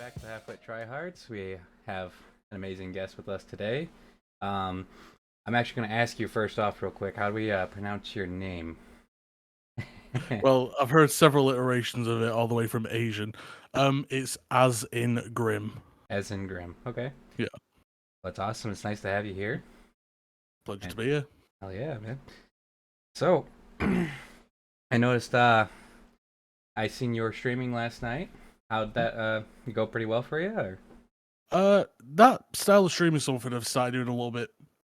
back to Halfwit Tryhards. We have an amazing guest with us today. Um, I'm actually going to ask you first off, real quick, how do we pronounce your name? Well, I've heard several iterations of it, all the way from Asian. It's as in Grim. AsinGrimm. Okay. Yeah, Well, it's awesome. It's nice to have you here. pleasure to And be here. hell yeah, man. So, I noticed I seen your streaming last night. How'd that go pretty well for you? Or? That style of stream is something I've started doing a little bit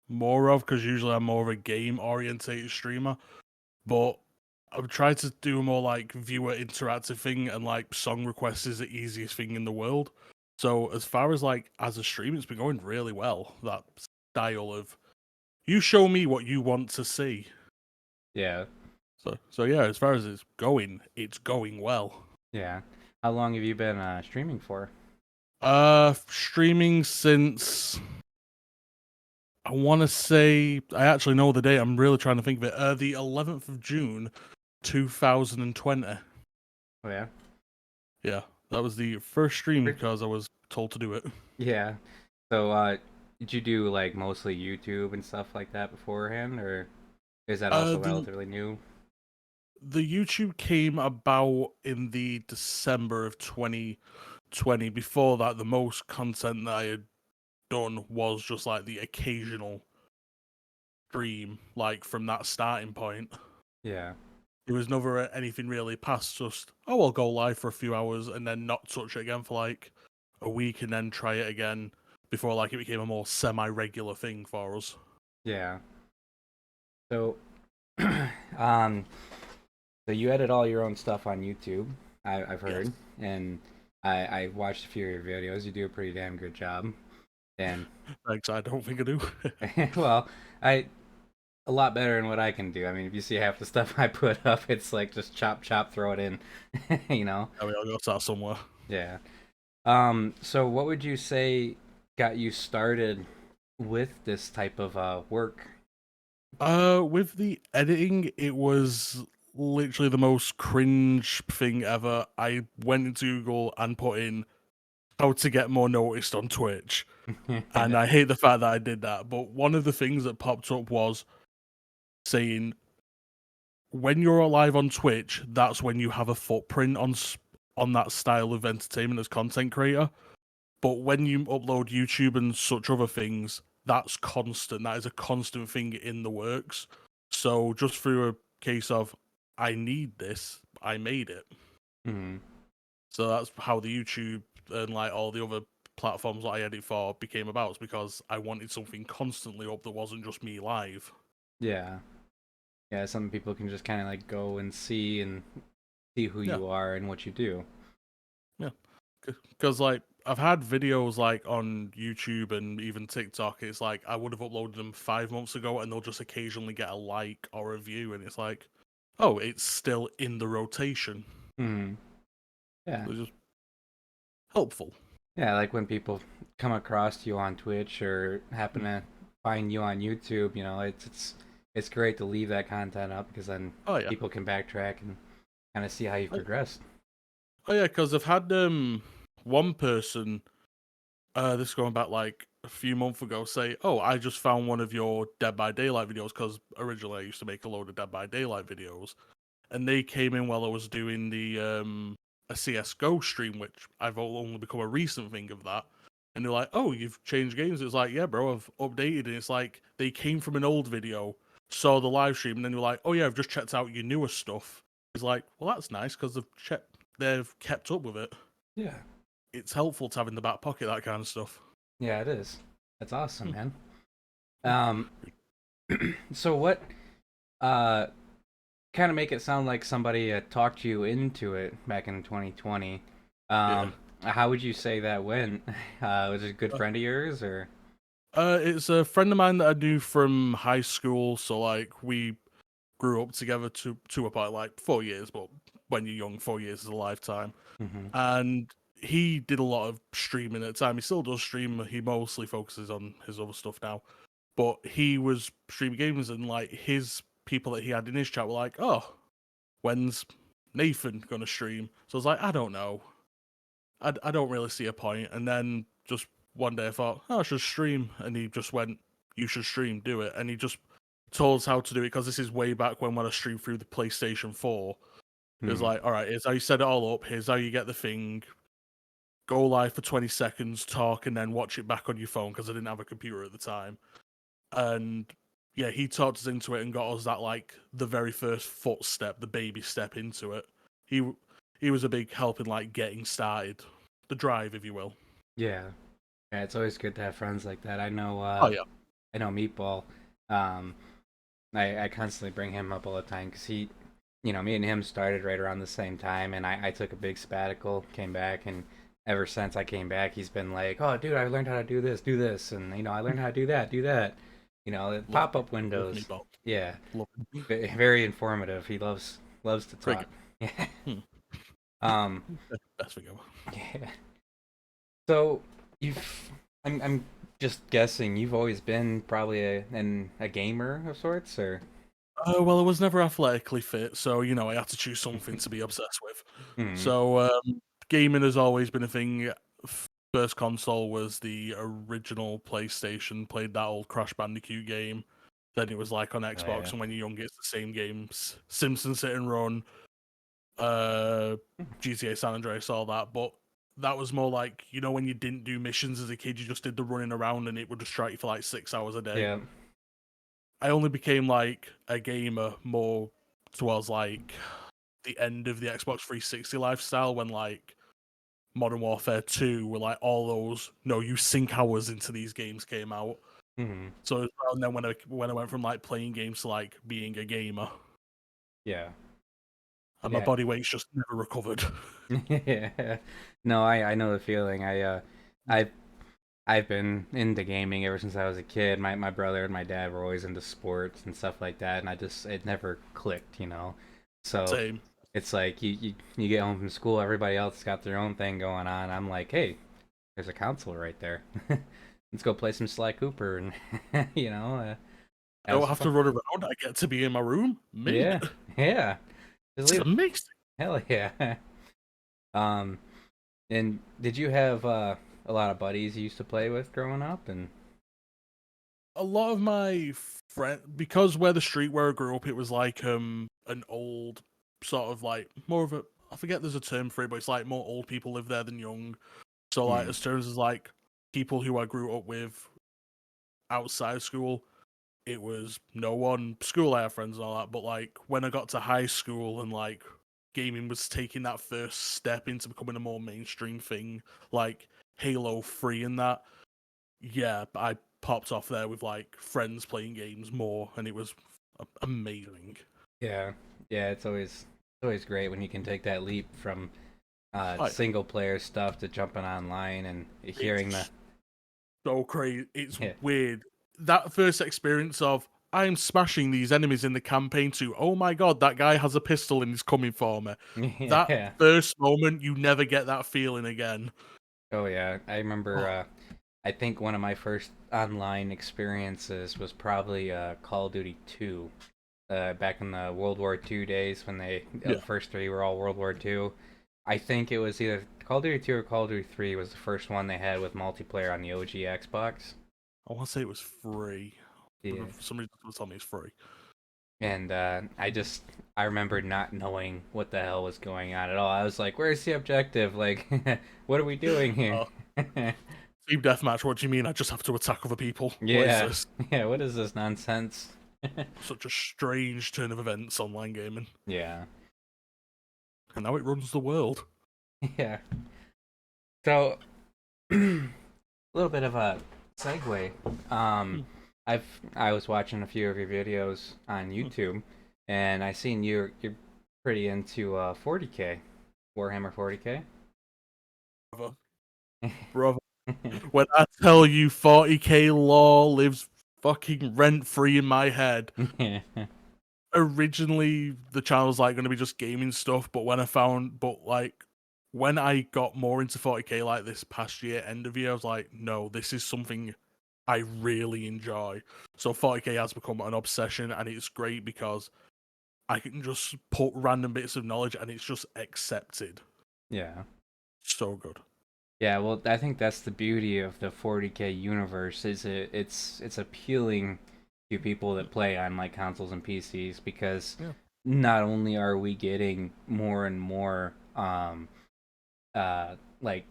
more of because usually I'm more of a game orientated streamer. But I've tried to do a more like viewer interactive thing, and like song requests is the easiest thing in the world. So as far as like as a stream, it's been going really well. That style of you show me what you want to see. Yeah. So yeah, as far as it's going well. Yeah. How long have you been streaming for? Streaming since I want to say I actually know the date. I'm really trying to think of it. The 11th of June, 2020. Oh, yeah. Yeah, that was the first stream because I was told to do it. Yeah. So, did you do like mostly YouTube and stuff like that beforehand, or is that Uh, also the relatively new? the YouTube came about in the December of 2020. Before that, the most content that I had done was just like the occasional stream, like from that starting point. Yeah. There was never anything really past just, oh, I'll go live for a few hours and then not touch it again for like a week and then try it again before like it became a more semi-regular thing for us. Yeah. So, um, so you edit all your own stuff on YouTube. I've Yes. heard, and I watched a few of your videos. You do a pretty damn good job. And Thanks, I don't think I do. well, I a lot better than what I can do. I mean, if you see half the stuff I put up, it's like just chop, chop, throw it in. you know? I mean, I'll go start somewhere. Yeah. So what would you say got you started with this type of work? With the editing, it was literally the most cringe thing ever. I went into Google and put in how to get more noticed on Twitch, and I hate the fact that I did that. But one of the things that popped up was saying when you're alive on Twitch, that's when you have a footprint on that style of entertainment as content creator. But when you upload YouTube and such other things, that's constant. That is a constant thing in the works. So just through a case of I need this, I made it. hmm So that's how the YouTube and like all the other platforms that I edit for became about. It's because I wanted something constantly up that wasn't just me live. Yeah. Yeah, some people can just kind of like go and see who Yeah, you are and what you do. yeah. Because like I've had videos like on YouTube and even TikTok. It's like I would have uploaded them 5 months ago, and they'll just occasionally get a like or a view, and it's like, oh, it's still in the rotation. Hmm. Yeah. So it's just helpful. Yeah, like when people come across you on Twitch or happen to find you on YouTube, it's great to leave that content up because then Oh yeah, people can backtrack and kind of see how you've oh progressed. yeah. Because I've had one person, this is going back like a few months ago, say, oh, I just found one of your Dead by Daylight videos because originally I used to make a load of Dead by Daylight videos, and they came in while I was doing the a CS:GO stream, which I've only become a recent thing of that. And they're like, "Oh, you've changed games." It's like, "Yeah, bro, I've updated." And it's like they came from an old video, saw the live stream, and then they're like, "Oh yeah, I've just checked out your newer stuff." It's like, "Well, that's nice because they've kept up with it." Yeah. It's helpful to have in the back pocket that kind of stuff. Yeah, it is. That's awesome, Hmm. man. Um, so what uh kind of make it sound like somebody talked you into it back in 2020. Yeah. How would you say that went? Was it a good Uh, friend of yours or? it's a friend of mine that I knew from high school, so like we grew up together to about like 4 years, but when you're young, 4 years is a lifetime. Hmm. And he did a lot of streaming at the time. He still does stream. He mostly focuses on his other stuff now. But he was streaming games, and like his people that he had in his chat were like, "Oh, when's Nathan gonna stream?" So I was like, "I don't know." I don't really see a point. And then just one day I thought, oh, I should stream, and he just went, you should stream, do it, and he just told us how to do it because this is way back when I streamed through the PlayStation 4. It was Hmm. like, all right, here's how you set it all up. Here's how you get the thing. Go live for 20 seconds, talk, and then watch it back on your phone because I didn't have a computer at the time. And yeah, he talked us into it and got us that like the very first footstep, the baby step into it. He he was a big help in like getting started, the drive, if you will. Yeah. Yeah, it's always good to have friends like that. Oh yeah, I know Meatball. Um, I constantly bring him up all the time because me and him started right around the same time, and I took a big sabbatical, came back, and ever since I came back, he's been like, "Oh, dude, I learned how to do this, and I learned how to do that." love Pop up love windows. meatball, Yeah, love him. very informative. He loves to Great talk. game. Yeah. Hmm. Um. Best thing ever. Yeah. So you've, I'm just guessing you've always been probably a gamer of sorts, or. Well, I was never athletically fit, so I had to choose something to be obsessed with. Hmm. So gaming has always been a thing. First console was the original PlayStation. Played that old Crash Bandicoot game. Then it was like on Oh Xbox, yeah. and when you're young, it's the same games: Simpsons Hit and Run, GTA San Andreas, all that. But that was more like when you didn't do missions as a kid, you just did the running around, and it would distract you for like 6 hours a day. Yeah. I only became like a gamer more towards like the end of the Xbox 360 lifestyle when like Modern Warfare 2 were like all those no you sink hours into these games came out. Hmm. So and then when I went from like playing games to like being a gamer, Yeah. and my Yeah. body weight's just never recovered. Yeah. No, I know the feeling. I've I've been into gaming ever since I was a kid. My brother and my dad were always into sports and stuff like that, and it never clicked. So Same. it's like you get home from school, everybody else got their own thing going on. I'm like, hey, there's a console right there. Let's go play some Sly Cooper, and I that don't was have to fun. run around. I get to be in my room. Mint. Yeah, yeah. Just This is leave. amazing. Hell yeah. Um, and did you have a lot of buddies you used to play with growing up? And A lot of my friend because where the street where I grew up, it was like an old sort of like more of a I forget there's a term for it, but it's like more old people live there than young. So like hmm, as terms as like people who I grew up with outside of school, it was no one. School I have friends and all that, but like when I got to high school and like gaming was taking that first step into becoming a more mainstream thing, like Halo 3 and that, yeah, I popped off there with like friends playing games more, and it was amazing. yeah, yeah, it's always great when you can take that leap from Like single player stuff to jumping online and hearing the it's so crazy. It's yeah, weird. That first experience of I'm smashing these enemies in the campaign to oh my god, that guy has a pistol and he's coming for me. That yeah. first moment, you never get that feeling again. Oh yeah, I remember. Oh, I think one of my first online experiences was probably Call of Duty 2. Back in the World War II days when the yeah, first three were all World War II. I think it was either Call of Duty 2 or Call of Duty 3 was the first one they had with multiplayer on the OG Xbox. I want to say it was free. Yeah. For some reason, it told me it's free. And I remember not knowing what the hell was going on at all. I was like, "Where's the objective? Like, what are we doing here?" Uh, Team deathmatch. What do you mean? I just have to attack other people? What is Yeah, this? yeah. What is this nonsense? Such a strange turn of events online gaming, Yeah, and now it runs the world. yeah. So, a little bit of a segue. Hmm, I was watching a few of your videos on hmm. YouTube, and I seen you're pretty into 40K, Warhammer 40K. Brother, brother. When I tell you 40k law lives fucking rent free in my head. Yeah, Originally, the channel was like going to be just gaming stuff, but when I got more into 40k like this past year, end of year, I was like, no, this is something I really enjoy. So 40k has become an obsession, and it's great because I can just put random bits of knowledge and it's just accepted. yeah. So good. Yeah, well, I think that's the beauty of the 40K universe is it's appealing to people that play on like consoles and PCs because Yeah. not only are we getting more and more like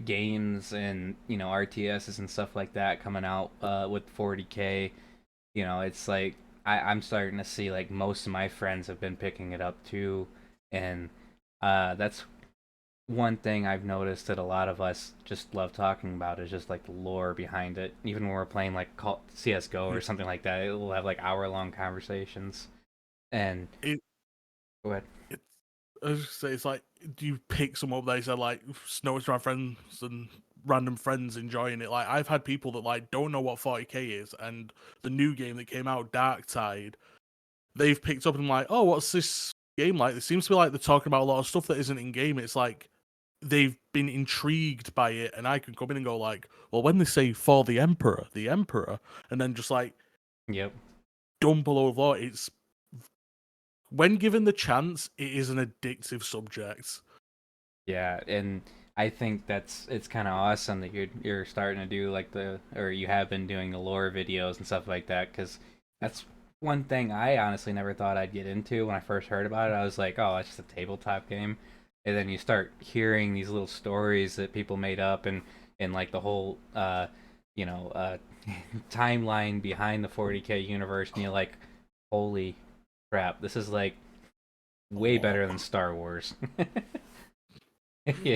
games and RTSs and stuff like that coming out with 40K, it's like I'm starting to see like most of my friends have been picking it up too, and that's one thing I've noticed that a lot of us just love talking about is just like the lore behind it. Even when we're playing like CS:GO or Yeah. something like that, it will have like hour-long conversations. And It, go ahead. it I was just say it's like, do you pick some up? They said like notice my friends and random friends enjoying it. Like I've had people that like don't know what 40k is, and the new game that came out, Dark Tide, they've picked up and like, oh, what's this game like? It seems to be like they're talking about a lot of stuff that isn't in game. It's like they've been intrigued by it, and I can come in and go like, well, when they say for the emperor, and then just like Yep. dump all over, it's when given the chance, it is an addictive subject. Yeah, and I think it's kind of awesome that you're starting to do like or you have been doing the lore videos and stuff like that because that's one thing I honestly never thought I'd get into when I first heard about it. I was like, oh, it's just a tabletop game, and then you start hearing these little stories that people made up and like the whole you know uh timeline behind the 40K universe, and you're like, holy crap, this is like way Oh. better than Star Wars.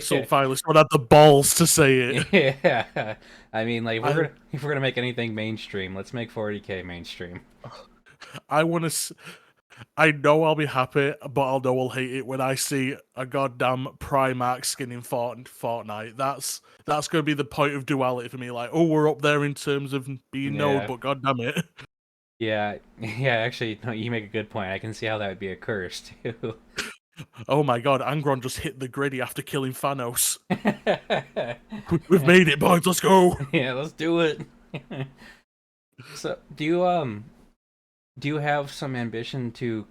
So Yeah. finally, someone had the balls to say it. Yeah, I mean, like I if we're gonna make anything mainstream, let's make 40K mainstream. I want to. I know I'll be happy, but I'll know I'll hate it when I see a goddamn Primarch skin in Fortnite. That's going to be the point of duality for me. Like, oh, we're up there in terms of being known, Yeah, but goddamn it. yeah, yeah. Actually, no, you make a good point. I can see how that would be a curse too. Oh my god, Angron just hit the griddy after killing Thanos. Yeah, We've made it, boys. Let's go. let's do it. So, do you have some ambition to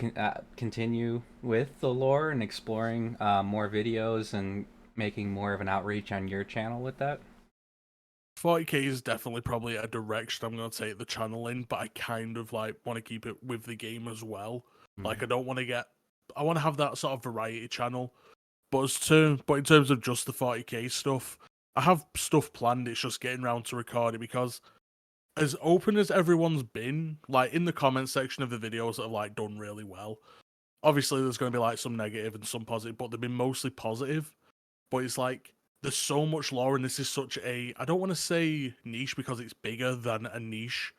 continue with the lore and exploring more videos and making more of an outreach on your channel with that? 40k is definitely probably a direction I'm going to take the channel in, but I kind of like want to keep it with the game as well. Hmm. Like, I want to have that sort of variety channel. But in terms of just the 40k stuff, I have stuff planned. It's just getting around to record it because as open as everyone's been, like in the comment section of the videos that have like done really well, obviously there's going to be like some negative and some positive, but they've been mostly positive. But it's like there's so much lore, and this is such a, I don't want to say niche because it's bigger than a niche,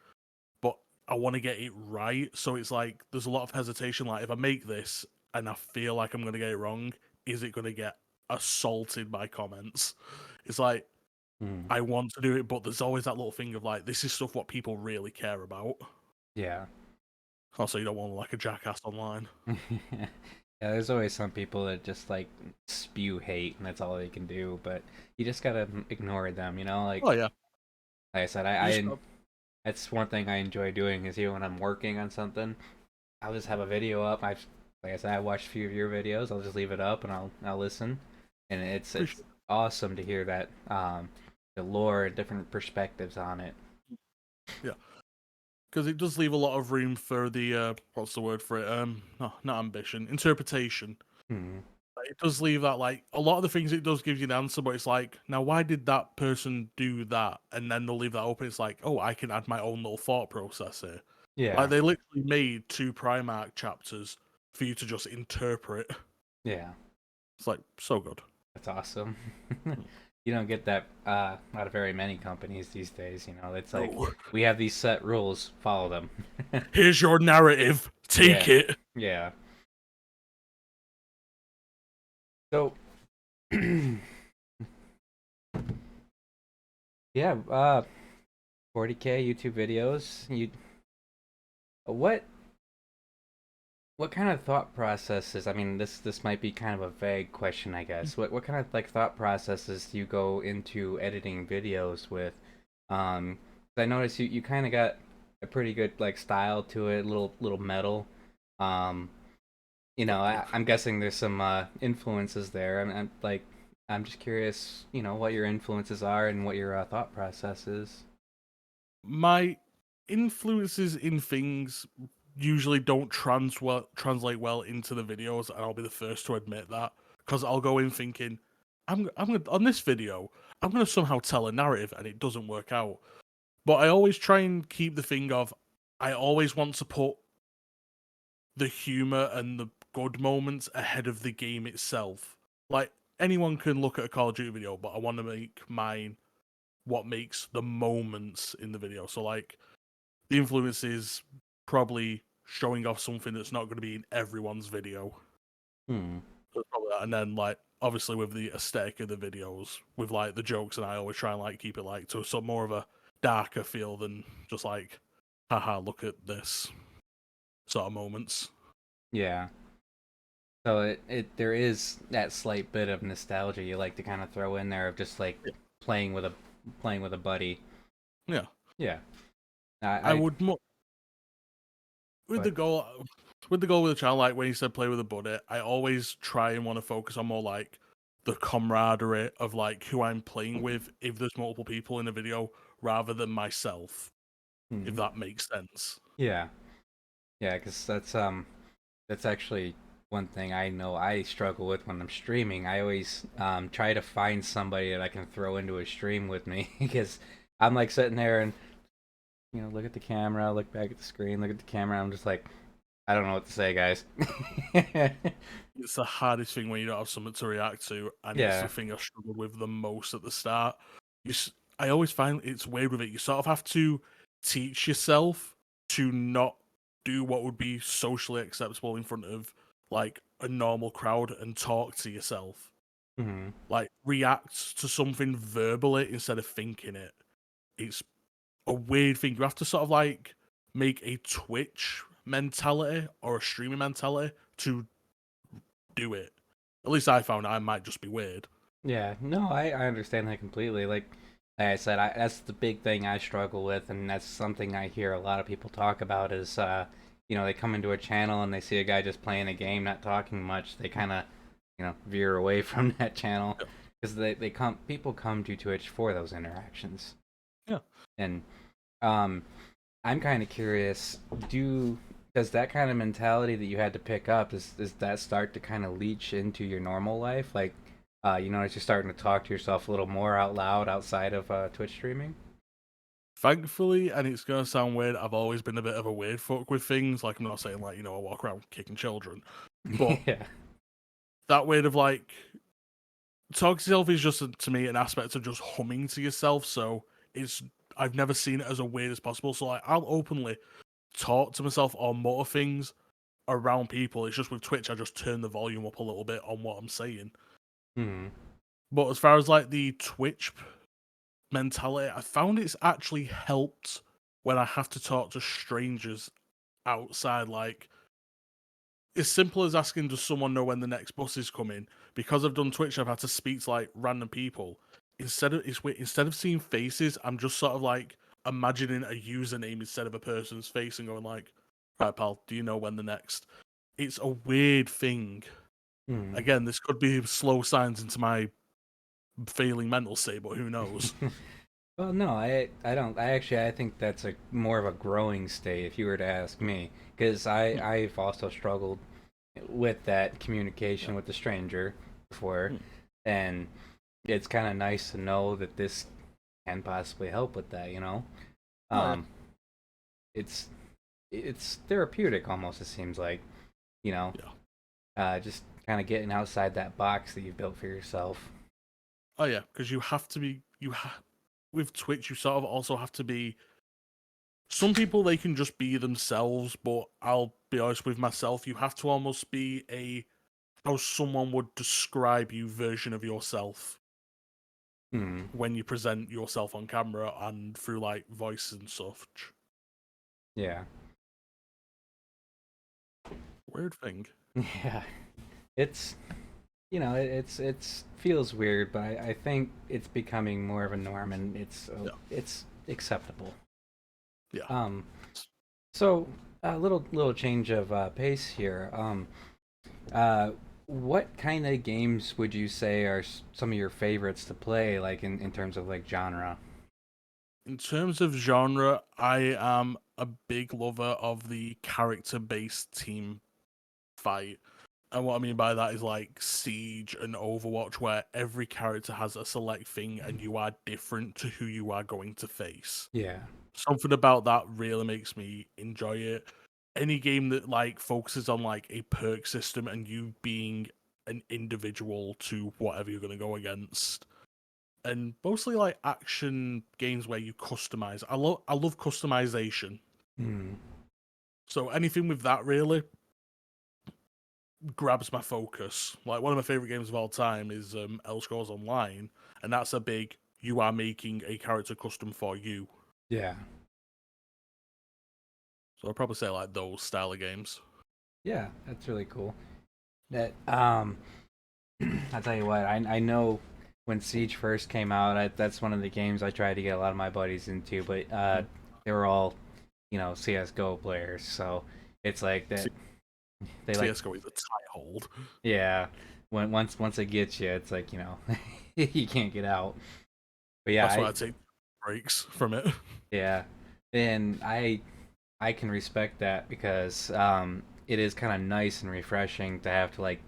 but I want to get it right. So it's like there's a lot of hesitation. Like if I make this and I feel like I'm gonna get it wrong, is it gonna get assaulted by comments? It's like Hmm. I want to do it, but there's always that little thing of like this is stuff what people really care about. Yeah. Also, you don't want to look like a jackass online. Yeah, there's always some people that just like spew hate and that's all they can do, but you just gotta ignore them, Oh yeah, like I said, you just that's one thing I enjoy doing is even when I'm working on something, I'll just have a video up. Like I said, I watched a few of your videos. I'll just leave it up and I'll listen, and it's appreciate. awesome to hear that the lore and different perspectives on it. Yeah, because it does leave a lot of room for the what's the word for it? No, not ambition, interpretation. Hmm. It does leave that like a lot of the things it does give you an answer, but it's like now why did that person do that? And then they'll leave that open. It's like, oh, I can add my own little thought process here. Like Yeah, they literally made two Primarch chapters for you to just interpret. yeah, It's like so good. that's awesome. You don't get that out of very many companies these days. It's like No, we have these set rules, follow them. here's your narrative. Take Yeah, it. yeah. So, yeah, 40K YouTube videos. What what kind of thought processes? I mean, this might be kind of a vague question, I guess. What kind of like thought processes do you go into editing videos with? 'Cause I noticed you kind of got a pretty good like style to it, little metal. Um, Thank you. I'm guessing there's some influences there. I'm like, I'm just curious, what your influences are and what your thought process is. My influences in things usually don't translate well into the videos, and I'll be the first to admit that because I'll go in thinking, I'm gonna on this video, I'm gonna somehow tell a narrative, and it doesn't work out. But I always try and keep the thing of, I always want to put the humor and the good moments ahead of the game itself. Like anyone can look at a Call of Duty video, but I want to make mine what makes the moments in the video. So like the influence is probably showing off something that's not going to be in everyone's video. Hmm. So it's probably that. And then like obviously with the aesthetic of the videos, with like the jokes, and I always try and like keep it like to some more of a darker feel than just like, haha, look at this sort of moments. Yeah. So it there is that slight bit of nostalgia you like to kind of throw in there of just like Yeah. playing with a playing with a buddy. Yeah. Yeah. I I would with the but goal with the goal with the channel, like when you said play with a buddy, I always try and want to focus on more like the camaraderie of like who I'm playing with if there's multiple people in a video rather than myself, if hmm. that makes sense. Yeah. Yeah, because that's actually one thing I know I struggle with when I'm streaming. I always try to find somebody that I can throw into a stream with me because I'm like sitting there and look at the camera, look back at the screen, look at the camera. I'm just like, I don't know what to say, guys. It's the hardest thing when you don't have something to react to, and it's the Yeah. thing I struggled with the most at the start. I always find it's weird with it. You sort of have to teach yourself to not do what would be socially acceptable in front of like a normal crowd and talk to yourself. Hmm. Like react to something verbally instead of thinking it. It's a weird thing. You have to sort of like make a Twitch mentality or a streaming mentality to do it. At least I found I might just be weird. Yeah. No, I understand that completely. Like I said, that's the big thing I struggle with, and that's something I hear a lot of people talk about is, they come into a channel and they see a guy just playing a game, not talking much. They kind of, veer away from that channel Yeah. because they come people come to Twitch for those interactions. Yeah. And um, I'm kind of curious. Does that kind of mentality that you had to pick up does that start to kind of leach into your normal life? Like, as you're starting to talk to yourself a little more out loud outside of Twitch streaming. Thankfully, and it's gonna sound weird, I've always been a bit of a weird fuck with things. Like I'm not saying like, I walk around kicking children. But Yeah. that way of like talk to yourself is just to me an aspect of just humming to yourself. So it's I've never seen it as a weird as possible. So like I'll openly talk to myself or mutter things around people. It's just with Twitch I just turn the volume up a little bit on what I'm saying. Hmm. But as far as like the Twitch mentality, I found it's actually helped when I have to talk to strangers outside. Like, as simple as asking, does someone know when the next bus is coming? Because I've done Twitch, I've had to speak to like random people. Instead of seeing faces, I'm just sort of like imagining a username instead of a person's face and going like, right, pal, do you know when the next? It's a weird thing. Hmm. Again, this could be slow signs into my failing mental state, but who knows? Well, no, I don't. I think that's a more of a growing state, if you were to ask me, because Hmm. I've also struggled with that Yeah. communication with the stranger before, Hmm. and it's kind of nice to know that this can possibly help with that. Oh yeah. Um, it's it's therapeutic almost. It seems like you know, Yeah. just kind of getting outside that box that you've built for yourself. Oh yeah, because with Twitch, you sort of also have to be. Some people they can just be themselves, but I'll be honest with myself. You have to almost be a how someone would describe you version of yourself Hmm. when you present yourself on camera and through like voice and such. Yeah. Weird thing. Yeah. It's it's feels weird, but I think it's becoming more of a norm, and Yeah. it's acceptable. Yeah. Um, so a little change of pace here. Uh, What kind of games would you say are some of your favorites to play, like in terms of like genre? In terms of genre, I am a big lover of the character-based team fight. And what I mean by that is like Siege and Overwatch, where every character has a select thing and you are different to who you are going to face. Yeah. Something about that really makes me enjoy it. Any game that like focuses on like a perk system and you being an individual to whatever you're going to go against, and mostly like action games where you customize. I love customization. Hmm. So anything with that really grabs my focus. Like one of my favorite games of all time is Elder Scrolls Online, and that's a big you are making a character custom for you. Yeah. So I'd probably say like those style of games. Yeah, that's really cool. That I'll tell you what, I know when Siege first came out, that's one of the games I tried to get a lot of my buddies into, but Mm. they were all, CS:GO players, so it's like that C- they like, CS:GO is a tight hold. yeah, once it gets you, it's like, you can't get out. But yeah, That's why I take breaks from it. yeah, and I can respect that because it is kind of nice and refreshing to have to like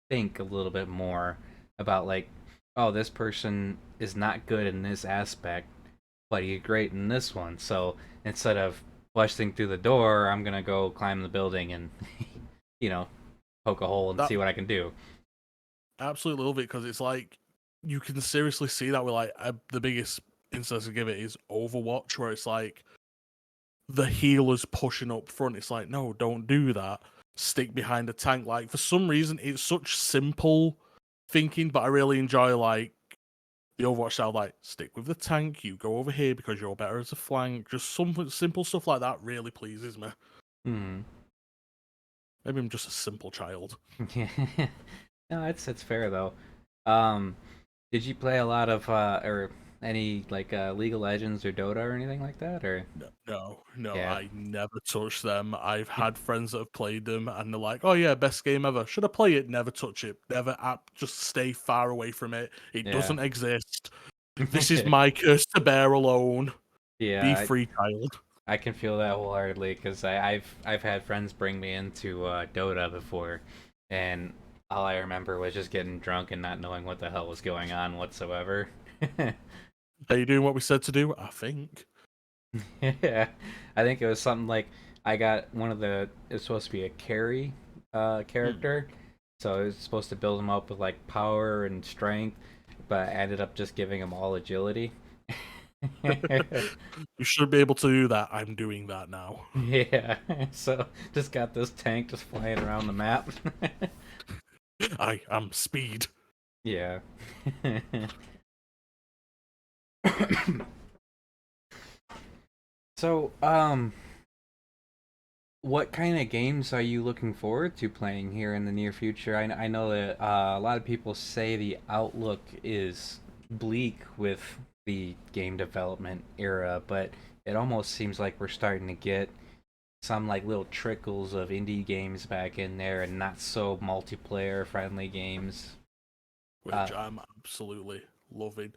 think a little bit more about like, oh, this person is not good in this aspect, but he's great in this one. So instead of busting through the door, I'm gonna go climb the building and you know poke a hole and That see what I can do. absolutely love it because it's like you can seriously see that with like the biggest instance I give it is Overwatch, where it's like the healers pushing up front. It's like, no, don't do that. Stick behind a tank. Like for some reason, it's such simple thinking, but I really enjoy like the Overwatch style. Like stick with the tank. You go over here because you're better as a flank. Just some simple stuff like that really pleases me. Hmm. Maybe I'm just a simple child. Yeah. No, it's fair though. Um, did you play a lot of or any like League of Legends or Dota or anything like that? Or No, yeah. I never touched them. I've had friends that have played them, and they're like, "Oh yeah, best game ever." Should I play it? Never touch it. Never app. Just stay far away from it. It Yeah. doesn't exist. This is my curse to bear alone. Be Yeah, free, child. I can feel that wholeheartedly because I've had friends bring me into Dota before, and all I remember was just getting drunk and not knowing what the hell was going on whatsoever. Are you doing what we said to do? I think. Yeah, I think it was something like I got one of the it was supposed to be a carry Hmm. character, so it was supposed to build him up with like power and strength, but I ended up just giving him all agility. You should be able to do that. I'm doing that now. Yeah, so just got this tank just flying around the map. I am speed. Yeah. So, what kind of games are you looking forward to playing here in the near future? I know that a lot of people say the outlook is bleak with the game development era, but it almost seems like we're starting to get some like little trickles of indie games back in there and not so multiplayer friendly games. Uh, Which I'm absolutely loving.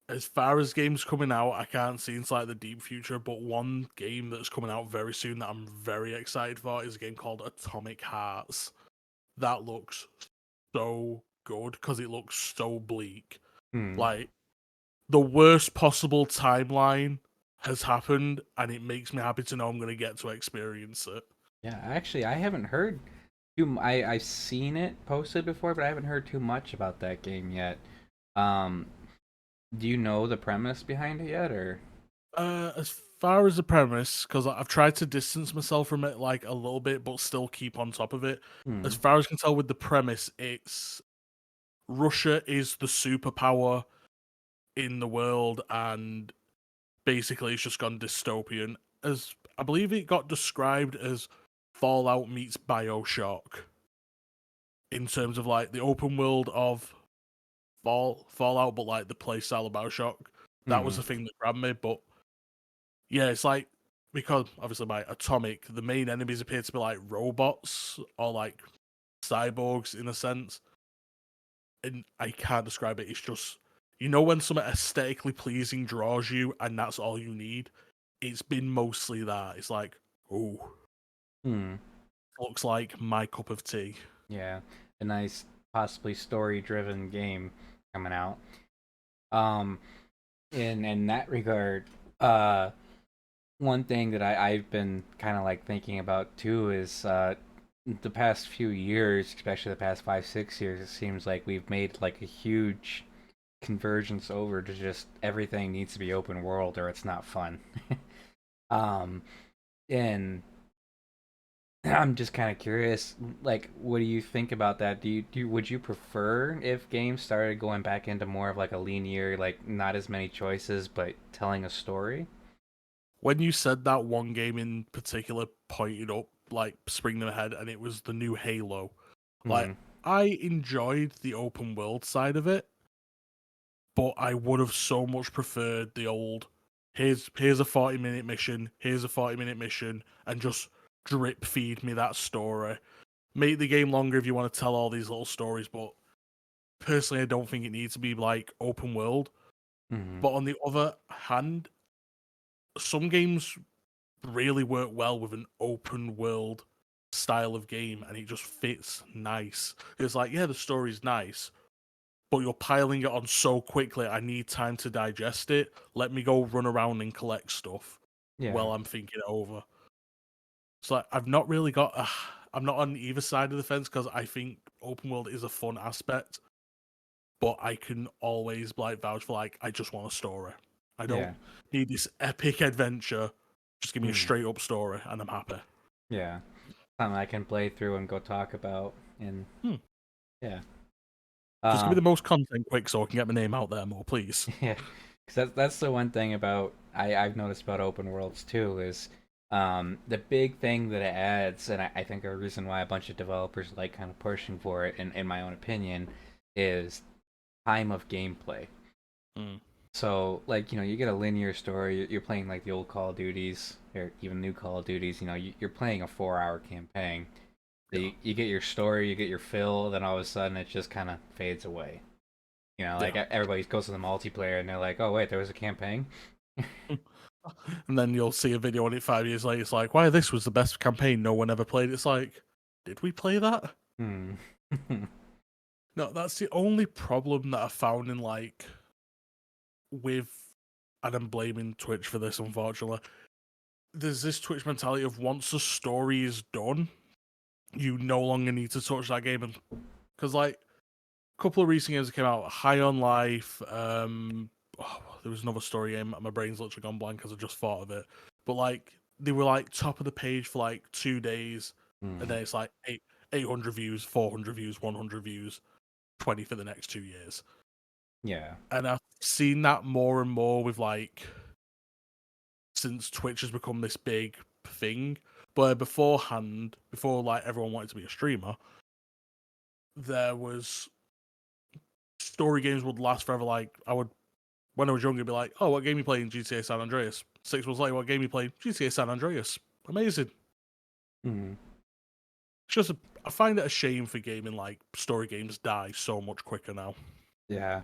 As far as games coming out, I can't see into like the deep future, but one game that's coming out very soon that I'm very excited for is a game called Atomic Hearts. That looks so good because it looks so bleak. hmm. Like the worst possible timeline has happened, and it makes me happy to know I'm going to get to experience it. Yeah, actually, I haven't heard I've seen it posted before, but I haven't heard too much about that game yet. Um, do you know the premise behind it yet, or? As far as the premise, because I've tried to distance myself from it like a little bit, but still keep on top of it. As Hmm. far as I can tell with the premise, it's Russia is the superpower in the world, and basically it's just gone dystopian. As I believe it got described as Fallout meets Bioshock in terms of like the open world of Fallout, but like the playstyle of Bioshock. That was Hmm. the thing that grabbed me. But yeah, it's like because obviously by atomic, the main enemies appear to be like robots or like cyborgs in a sense, and I can't describe it. It's just when something aesthetically pleasing draws you, and that's all you need. It's been mostly that. It's like, oh, Hmm. looks like my cup of tea. Yeah. A nice, possibly story-driven game coming out. Um, in that regard, uh, one thing that I've been kind of like thinking about too is the past few years, especially the past 5 6 years, it seems like we've made like a huge convergence over to just everything needs to be open world or it's not fun. um, and I'm just kind of curious, like, what do you think about that? Would you prefer if games started going back into more of like a linear, like not as many choices, but telling a story? When you said that, one game in particular pointed up, like springing ahead, and it was the new Halo. Like, Hmm. I enjoyed the open world side of it, but I would have so much preferred the old. Here's a 40-minute mission. Here's a 40-minute mission, and just drip feed me that story. Make the game longer if you want to tell all these little stories, but personally, I don't think it needs to be like open world. Hmm. But on the other hand, some games really work well with an open world style of game, and it just fits nice. It's like, yeah, the story's nice, but you're piling it on so quickly. I need time to digest it. Let me go run around and collect stuff Yeah. while I'm thinking it over. So like, I've not really got. I'm not on either side of the fence because I think open world is a fun aspect, but I can always like vouch for like I just want a story. I don't Yeah. need this epic adventure. Just give me a Hmm. straight up story and I'm happy. Yeah. Something I can play through and go talk about. And Hmm. yeah. Just give me Um. the most content quick so I can get my name out there more, please. Yeah. Because that's the one thing about I've noticed about open worlds too is the big thing that it adds, and I think a reason why a bunch of developers like kind of pushing for it, in my own opinion, is time of gameplay. Hmm. So, like, you get a linear story. You're playing like the old Call of Duties or even new Call of Duties. You're playing a 4 hour campaign. Yeah. You get your story, you get your fill, then all of a sudden it just kind of fades away. Like Yeah. everybody goes to the multiplayer and they're like, "Oh wait, there was a campaign." And then you'll see a video on it 5 years later. It's like, why this was the best campaign no one ever played. It's like, did we play that? Hmm. No, that's the only problem that I found in like with, and I'm blaming Twitch for this, unfortunately. There's this Twitch mentality of once the story is done, you no longer need to touch that game. And because like a couple of recent games that came out, High on Life, there was another story game. My brain's literally gone blank because I just thought of it. But like they were like top of the page for like 2 days, and Hmm. then it's like 800 views, 400 views, 100 views, 20 for the next 2 years. Yeah. And I've seen that more and more with like since Twitch has become this big thing. But beforehand, before like everyone wanted to be a streamer, there was story games would last forever. Like I would, when I was younger, be like, "Oh, what game you playing? GTA San Andreas." 6 months later, what game you playing? GTA San Andreas. Amazing. Hmm. It's just I find it a shame for gaming like story games die so much quicker now. Yeah.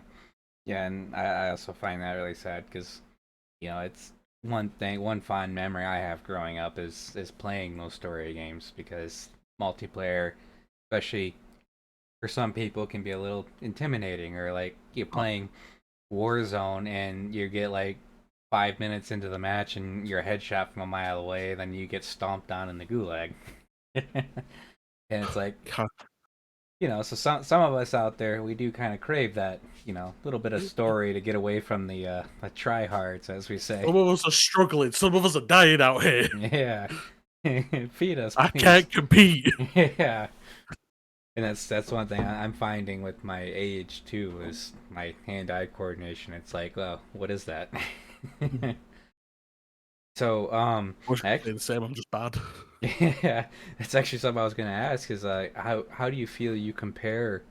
Yeah, and I also find that really sad because it's one fond memory I have growing up is playing those story games because multiplayer, especially for some people, can be a little intimidating. Or like you're Oh, playing Warzone and you get like 5 minutes into the match and you're a headshot from a mile away, then you get stomped on in the gulag. And it's like, God. so some of us out there, we do kind of crave that, little bit of story to get away from the tryhards, as we say. Some of us are struggling. Some of us are dying out here. Yeah. Feed us, I please. can't compete. Yeah. And that's one thing I'm finding with my age too is my hand-eye coordination. It's like, well, what is that? So, I wish I could say actually, the same. I'm just bad. yeah, that's actually something I was gonna ask. Is how do you feel you compare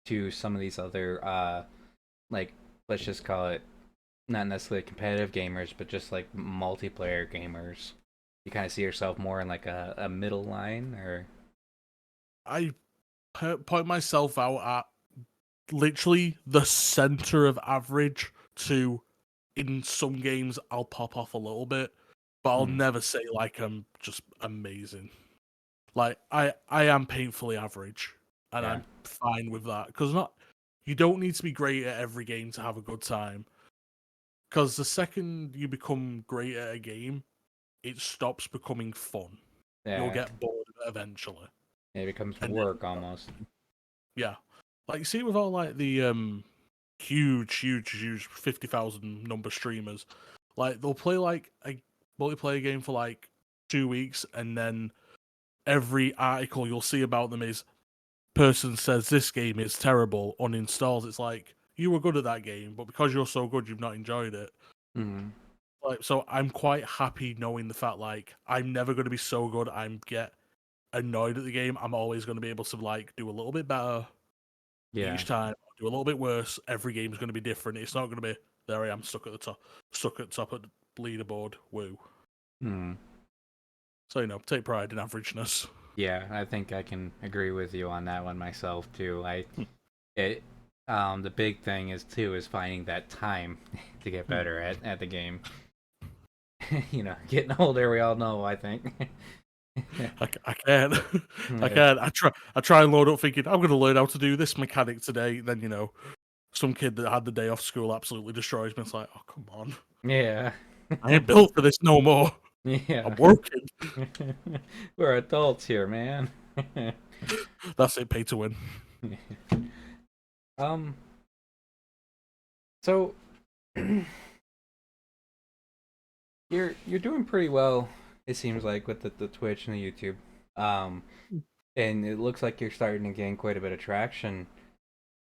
to some of these other like, let's just call it not necessarily competitive gamers, but just like multiplayer gamers? You kind of see yourself more in like a middle line, or I point myself out at literally the center of average to, in some games, I'll pop off a little bit, but I'll Hmm. never say like I'm just amazing. Like I am painfully average, and Yeah. I'm fine with that because you don't need to be great at every game to have a good time. Because the second you become great at a game, it stops becoming fun. You'll Yeah. get bored of it eventually, It becomes and then work almost. yeah, like you see it with all like the huge 50,000 number streamers. Like they'll play like a multiplayer game for like 2 weeks, and then every article you'll see about them is person says this game is terrible, uninstalls. It's like you were good at that game, but because you're so good, you've not enjoyed it. Hmm. Like, so I'm quite happy knowing the fact like I'm never going to be so good. I'm get annoyed at the game. I'm always going to be able to like do a little bit better Yeah. each time, do a little bit worse. Every game's going to be different. It's not going to be there. I am stuck at the top, at the leaderboard. Woo. Hmm. So take pride in averageness. Yeah, I think I can agree with you on that one myself too. It the big thing is finding that time to get better at the game. Getting older, we all know, I think. I can't. I Yeah. can't. I try and load up thinking I'm going to learn how to do this mechanic today. Then some kid that had the day off school absolutely destroys me. It's like, oh come on, Yeah. I ain't built for this no more. I'm Yeah. working. We're adults here, man. That's it. Pay to win. um so you're doing pretty well, it seems like, with the Twitch and the YouTube. Um and it looks like you're starting to gain quite a bit of traction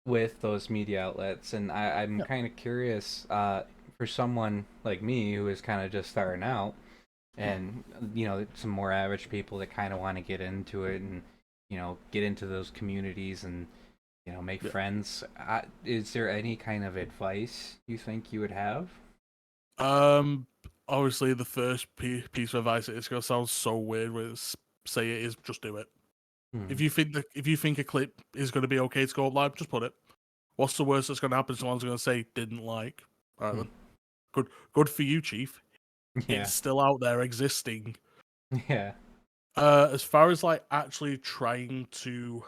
with those media outlets, and I'm Yeah. kind of curious, for someone like me who is kind of just starting out, and some more average people that kind of want to get into it, and get into those communities, and make Yeah. friends. Is there any kind of advice you think you would have? Um. Obviously, the first piece of advice is going to sound so weird. Say it is just do it. Hmm. If you think a clip is going to be okay to go up live, just put it. What's the worst that's going to happen? Someone's going to say didn't like. All right Hmm. then. Good for you, Chief. Yeah. It's still out there existing. Yeah. As far as like actually trying to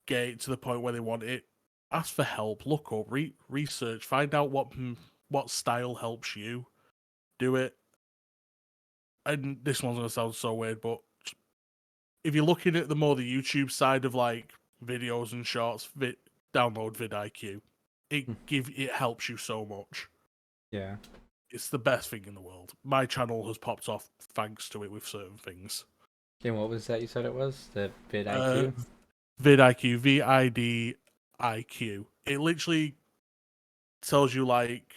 get it to the point where they want it, ask for help. Look up, research, find out what style helps you. Do it. And this one's going to sound so weird, but if you're looking at the YouTube side of like videos and shorts, download vidIQ. It helps you so much. Yeah. It's the best thing in the world. My channel has popped off thanks to it with certain things. And what was that you said it was? The Uh, vidIQ? vidIQ, VIDIQ. It literally tells you like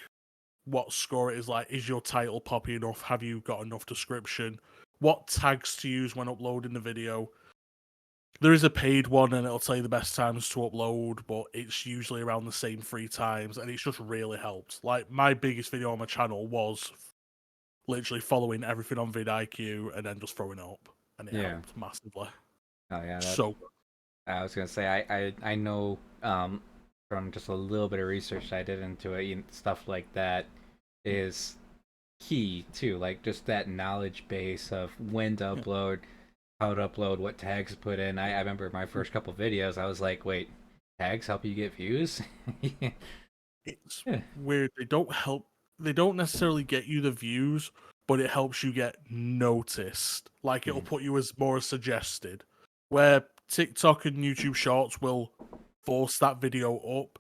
what score it is like. Is your title poppy enough? Have you got enough description? What tags to use when uploading the video? There is a paid one and it'll tell you the best times to upload, but it's usually around the same 3 times and it's just really helped. Like my biggest video on my channel was literally following everything on vidIQ and then just throwing it up. And it Yeah. helped massively. Oh yeah, that So I was gonna say I know, from just a little bit of research I did into it, stuff like that is key too. Like just that knowledge base of when to yeah. upload, how to upload, what tags to put in. I remember my first couple videos, I was like, wait, tags help you get views? It's Yeah. weird. They don't necessarily get you the views, but it helps you get noticed. Like it'll Hmm. put you as more suggested. Where TikTok and YouTube Shorts will force that video up.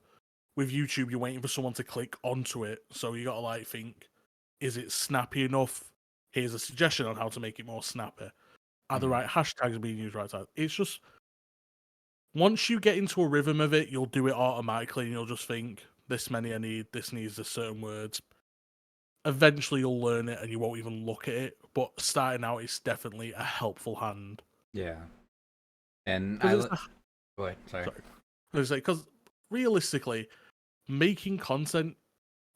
With YouTube, you're waiting for someone to click onto it. So you gotta like think, is it snappy enough? Here's a suggestion on how to make it more snappy. Are the Hmm. right hashtags being used right time? It's just once you get into a rhythm of it, you'll do it automatically and you'll just think, this many I need, this needs a certain words. Eventually you'll learn it and you won't even look at it. But starting out it's definitely a helpful hand. Yeah. And Because it's go ahead, sorry. sorry. Because realistically, making content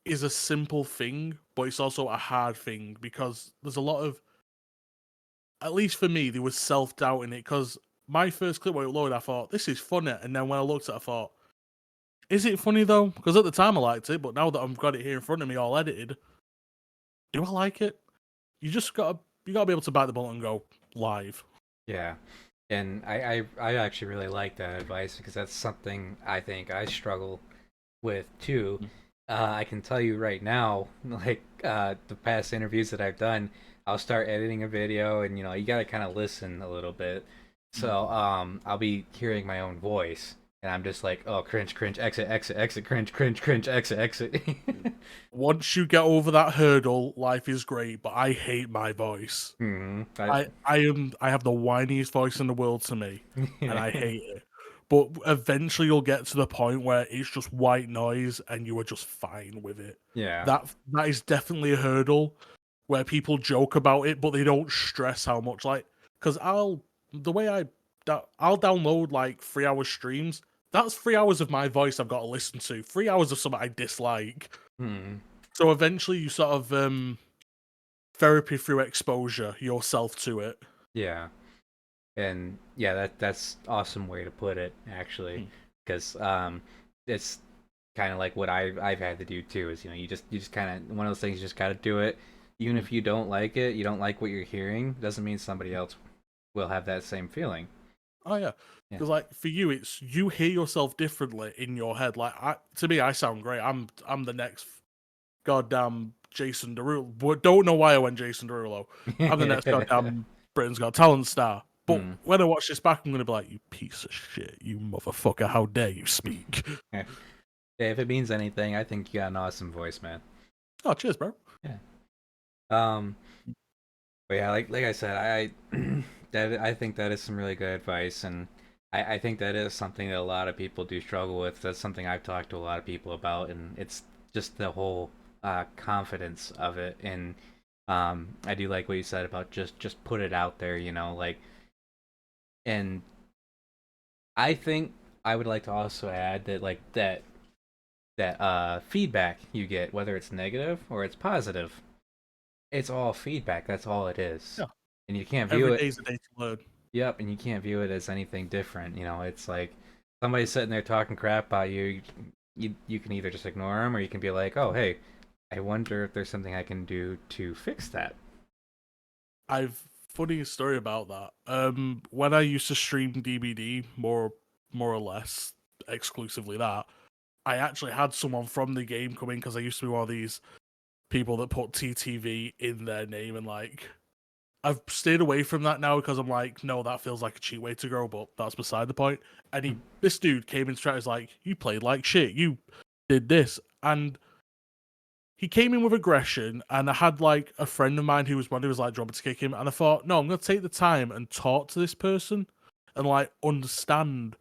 is a simple thing, but it's also a hard thing because there's a lot of, at least for me, there was self doubt in it because my first clip when it loaded, I thought, this is funny. And then when I looked at it, I thought, is it funny though? Because at the time I liked it, but now that I've got it here in front of me all edited, do I like it? You gotta be able to bite the bullet and go live. Yeah. And I actually really like that advice because that's something I think I struggle with too. I can tell you right now, like the past interviews that I've done, I'll start editing a video, and you gotta kind of listen a little bit. So I'll be hearing my own voice, and I'm just like, oh, cringe, cringe, exit, exit, exit, cringe, cringe, cringe, exit, exit. Once you get over that hurdle, life is great. But I hate my voice. hmm I have the whiniest voice in the world to me, and I hate it. But eventually you'll get to the point where it's just white noise and you are just fine with it. yeah, That is definitely a hurdle where people joke about it, but they don't stress how much. Like, because the way I'll download like 3 hour streams. That's 3 hours of my voice I've got to listen to. 3 hours of something I dislike. hmm So eventually you sort of therapy through exposure yourself to it. yeah. And yeah, that's awesome way to put it actually, Hmm. because it's kind of like what I've had to do too. Is you just kind of one of those things. You just got to do it, even Hmm. if you don't like it. You don't like what you're hearing. Doesn't mean somebody else will have that same feeling. Oh yeah, Yeah. because like for you, it's you hear yourself differently in your head. Like to me, I sound great. I'm the next goddamn Jason Derulo. But don't know why I went Jason Derulo. I'm the next goddamn Britain's Got Talent star. But Hmm. when I watch this back, I'm gonna be like, you piece of shit, you motherfucker! How dare you speak? Yeah, if it means anything, I think you got an awesome voice, man. Oh, cheers, bro. Yeah. Um. But yeah, like I said, that I think that is some really good advice, and I think that is something that a lot of people do struggle with. That's something I've talked to a lot of people about, and it's just the whole confidence of it. And I do like what you said about just put it out there, like. And I think I would like to also add that like that feedback you get, whether it's negative or it's positive, it's all feedback. That's all it is, Yeah, and you can't view every it. day's a day to learn. Yep, and you can't view it as anything different. It's like somebody sitting there talking crap about you. You can either just ignore them, or you can be like, "Oh, hey, I wonder if there's something I can do to fix that." I've funny story about that. When I used to stream DBD more or less exclusively that, I actually had someone from the game come in because I used to be one of these people that put TTV in their name and like I've stayed away from that now because I'm like, no, that feels like a cheap way to grow, but that's beside the point. And this dude came in straight, was like, you played like shit, you did this, and he came in with aggression, and I had like a friend of mine who was one who was like, "Do you want me to kick him?" And I thought, no, I'm gonna take the time and talk to this person and like understand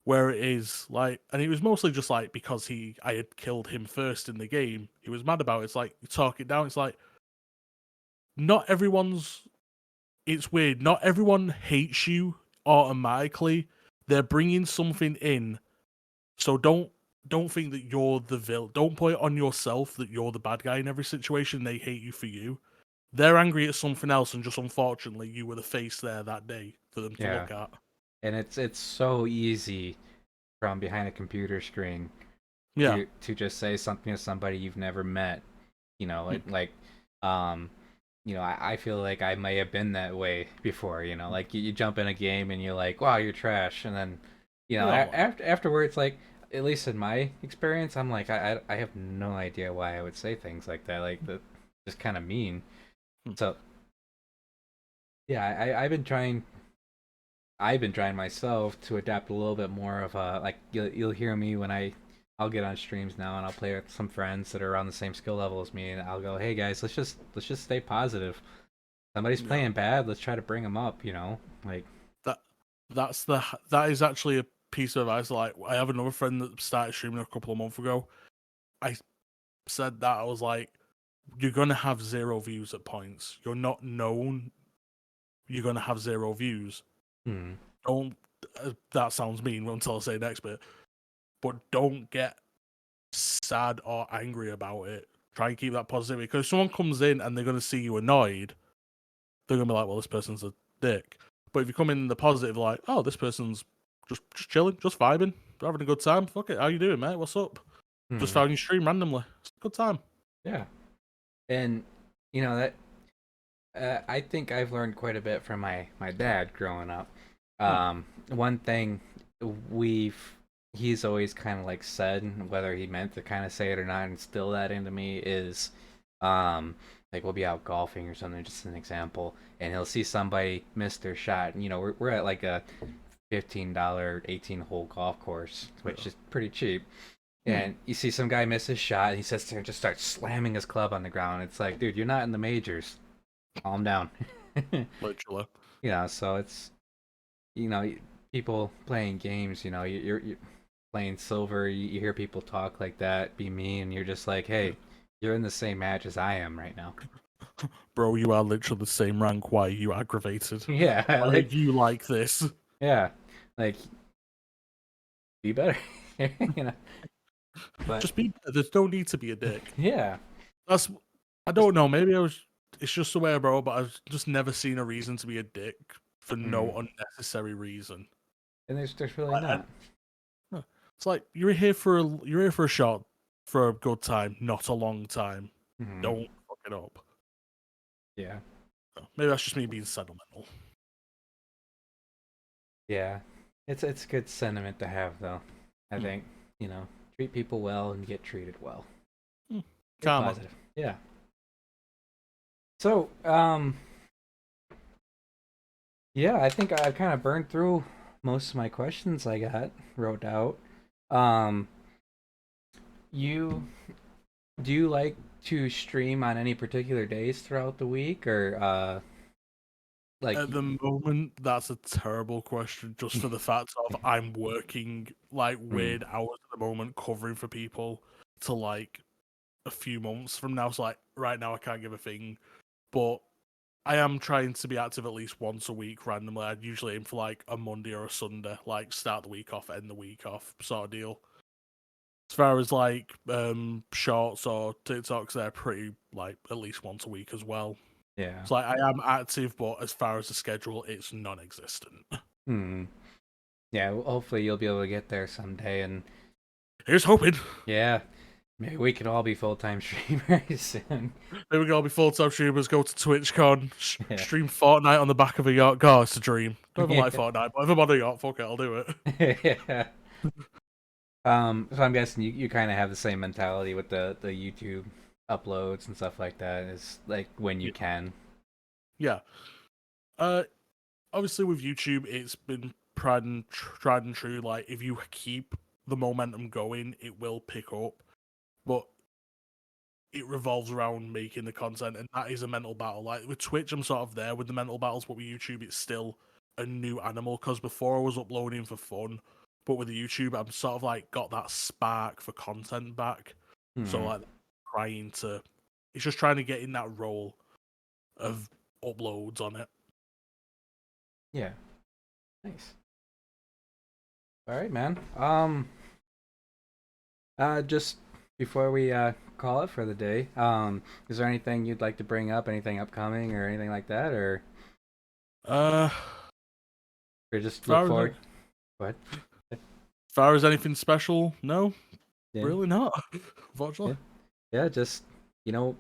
where it is. Like, and it was mostly just like because I had killed him first in the game. He was mad about it. It's like you talk it down. It's like not everyone's. It's weird. Not everyone hates you automatically. They're bringing something in, so don't think that you're the villain. Don't put it on yourself that you're the bad guy in every situation. They hate you for you. They're angry at something else, and just unfortunately, you were the face there that day for them to Yeah, look at. and it's so easy from behind a computer screen Yeah. to just say something to somebody you've never met. Hmm. Like um I feel like I may have been that way before. Like you jump in a game and you're like, wow, you're trash, and then No. afterwards, like at least in my experience, I'm like I have no idea why I would say things like that. Like that just kind of mean. Hmm. So yeah, I've been trying myself to adapt a little bit more of like you'll hear me when I'll get on streams now and I'll play with some friends that are around the same skill level as me, and I'll go, hey guys, let's just stay positive. Somebody's Yeah. playing bad, let's try to bring them up, like. That that is actually a piece of advice. Like I have another friend that started streaming a couple of months ago. I said that I was like, you're gonna have zero views at points. You're not known. You're gonna have zero views. Hmm. Don't. That sounds mean until I say next bit. But don't get sad or angry about it. Try and keep that positivity. Because if someone comes in and they're gonna see you annoyed, they're gonna be like, "Well, this person's a dick." But if you come in the positive, like, oh, this person's just chilling, just vibing, having a good time. Fuck it, how you doing, mate? What's up? Just Hmm. found your stream randomly. It's a good time. Yeah, and you know that I think I've learned quite a bit from my dad growing up. Hmm. One thing we've he's always kind of like said, whether he meant to kind of say it or not, instill that into me is, like we'll be out golfing or something, just an example, and he'll see somebody miss their shot. And, we're at like a $15, 18-hole golf course, which Yeah. is pretty cheap. Hmm. And you see some guy miss his shot, and he sits there and just starts slamming his club on the ground. It's like, dude, you're not in the majors. Calm down. Literally. So it's you know people playing games. You're playing silver. You hear people talk like that, be mean. You're just like, hey, you're in the same match as I am right now. Bro, you are literally the same rank. Why are you aggravated? Yeah, Why are like you like this? yeah, like be better. you know, but Just be. There's no need to be a dick. yeah, That's. I just don't know. Maybe I was. It's just the way I bro, but I've just never seen a reason to be a dick for no mm, unnecessary reason. and there's really I, not. Huh. It's like you're here for a shot, for a good time, not a long time. Hmm. Don't fuck it up. Yeah, Maybe that's just me being sentimental. yeah. It's a good sentiment to have though. I Hmm. think treat people well and get treated well. Hmm. Stay Karma. positive. Yeah. So, yeah, I think I've kind of burned through most of my questions I got wrote out. Um, you do you like to stream on any particular days throughout the week, or like? At the moment, that's a terrible question. Just for the fact of I'm working like Hmm, weird hours at the moment, covering for people to like a few months from now. So like right now, I can't give a thing. But I am trying to be active at least once a week randomly. I'd usually aim for like a Monday or a Sunday, like start the week off, end the week off, sort of deal. As far as like shorts or TikToks, they're pretty like at least once a week as well. yeah. So like I am active, but as far as the schedule, it's non-existent. Hmm. Yeah. Hopefully you'll be able to get there someday, and Here's hoping. yeah, maybe we could all be full-time streamers soon. There we go. Be full-time streamers. Go to TwitchCon. Yeah. Stream Fortnite on the back of a yacht. God, it's a dream. Don't even like Yeah. Fortnite, but if I'm on a yacht, fuck it, I'll do it. Yeah. So I'm guessing you kind of have the same mentality with the YouTube uploads and stuff like that. Is like when you Yeah. can. Yeah. Uh, Obviously with YouTube, it's been tried and true. Like if you keep the momentum going, it will pick up. But it revolves around making the content, and that is a mental battle. Like with Twitch, I'm sort of there with the mental battles, but with YouTube, it's still a new animal. Because before I was uploading for fun, but with the YouTube, I'm sort of like got that spark for content back. So Hmm. like trying to, it's just trying to get in that role of uploads on it. Yeah. Nice. All right, man. Just before we call it for the day, is there anything you'd like to bring up? Anything upcoming or anything like that, Uh, or just look far as forward? What? far as anything special, no, Yeah. really not. Unfortunately, Yeah. Yeah. Just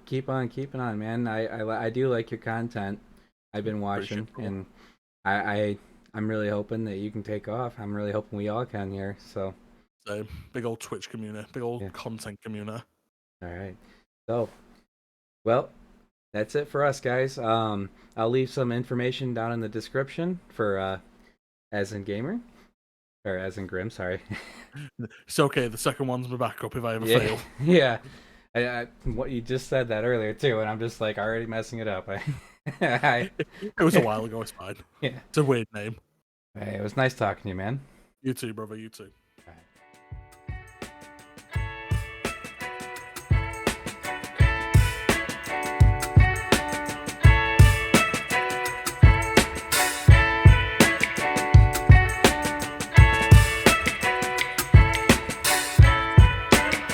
keep on keeping on, man. I do like your content. I've been appreciate watching, it. and I, I I'm really hoping that you can take off. I'm really hoping we all can here. So Same. Big old Twitch community, big old yeah. content community. All right. So well, that's it for us, guys. I'll leave some information down in the description for AsinGamer or AsinGrimm. Sorry. It's okay. The second one's my backup if I ever Yeah, fail. yeah. What you just said that earlier too, and I'm just like already messing it up. I It was a while ago. It's fine. yeah. It's a weird name. Hey, it was nice talking to you, man. You too, brother. You too.